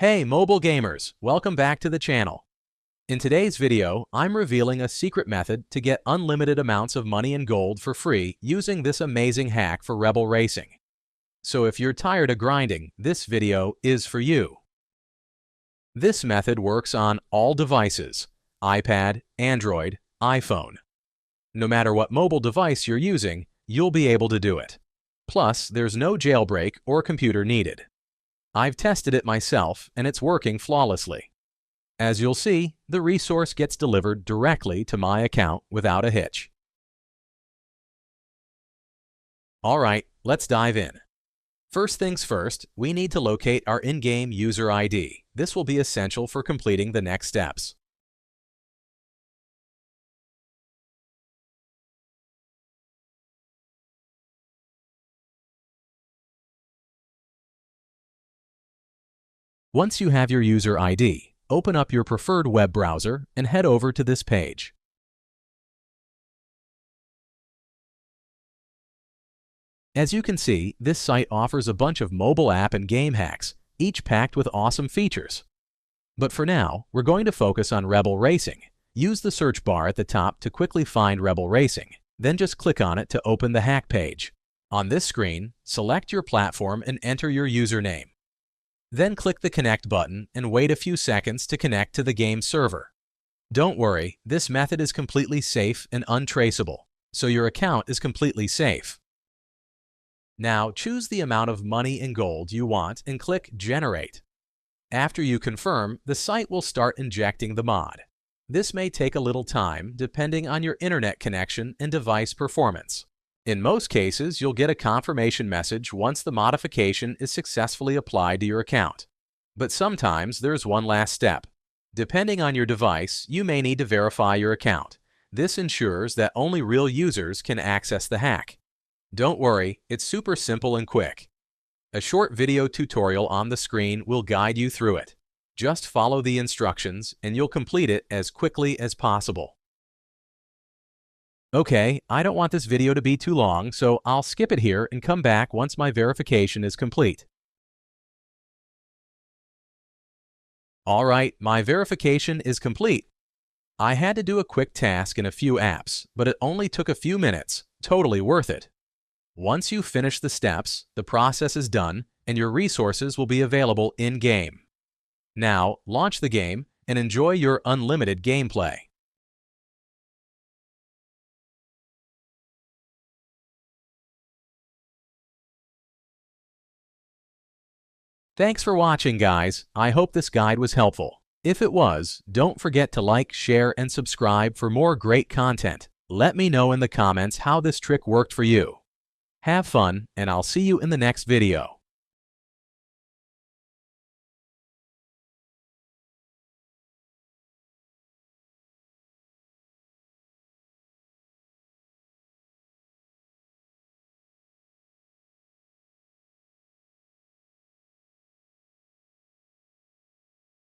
Hey mobile gamers, welcome back to the channel. In today's video, I'm revealing a secret method to get unlimited amounts of money and gold for free using this amazing hack for Rebel Racing. So if you're tired of grinding, this video is for you. This method works on all devices: iPad, Android, iPhone. No matter what mobile device you're using, you'll be able to do it. Plus, there's no jailbreak or computer needed. I've tested it myself, and it's working flawlessly. As you'll see, the resource gets delivered directly to my account without a hitch. Alright, let's dive in. First things first, we need to locate our in-game user ID. This will be essential for completing the next steps. Once you have your user ID, open up your preferred web browser and head over to this page. As you can see, this site offers a bunch of mobile app and game hacks, each packed with awesome features. But for now, we're going to focus on Rebel Racing. Use the search bar at the top to quickly find Rebel Racing, then just click on it to open the hack page. On this screen, select your platform and enter your username. Then click the Connect button and wait a few seconds to connect to the game server. Don't worry, this method is completely safe and untraceable, so your account is completely safe. Now choose the amount of money and gold you want and click Generate. After you confirm, the site will start injecting the mod. This may take a little time depending on your internet connection and device performance. In most cases, you'll get a confirmation message once the modification is successfully applied to your account. But sometimes there's one last step. Depending on your device, you may need to verify your account. This ensures that only real users can access the hack. Don't worry, it's super simple and quick. A short video tutorial on the screen will guide you through it. Just follow the instructions and you'll complete it as quickly as possible. Okay, I don't want this video to be too long, so I'll skip it here and come back once my verification is complete. Alright, my verification is complete. I had to do a quick task in a few apps, but it only took a few minutes. Totally worth it. Once you finish the steps, the process is done and your resources will be available in-game. Now, launch the game and enjoy your unlimited gameplay. Thanks for watching, guys. I hope this guide was helpful. If it was, don't forget to like, share, and subscribe for more great content. Let me know in the comments how this trick worked for you. Have fun, and I'll see you in the next video.